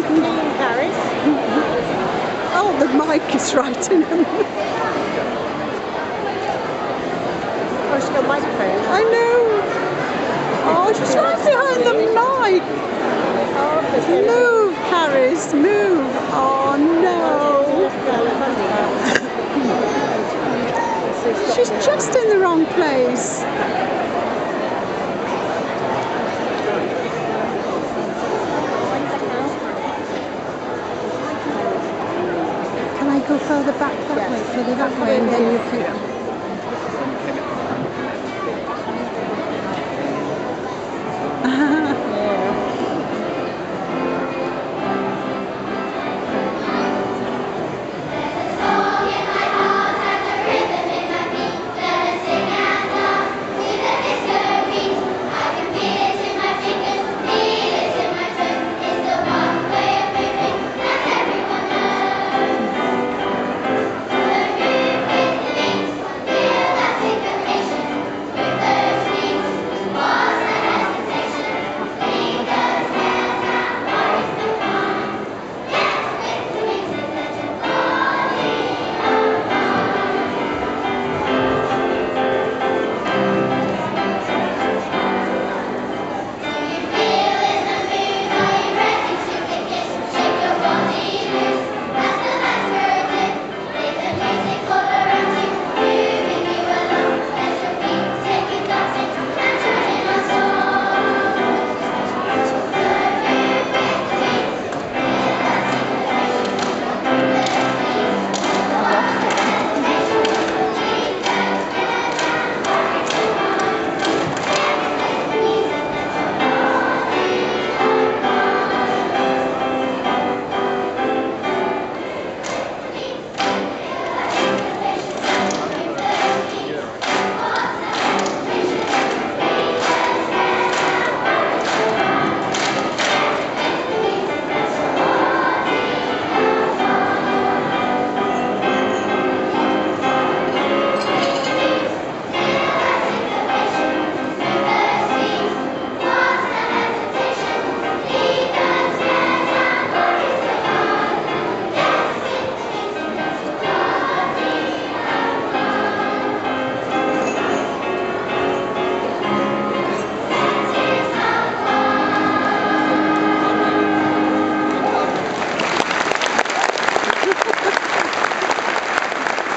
Paris. Oh, the mic is right in them. Oh, she's got a microphone. I know. Oh, she's right behind the mic. Move, Paris, move. Oh, no. She's just in the wrong place. Can I go further back that way? Further that way and then you can.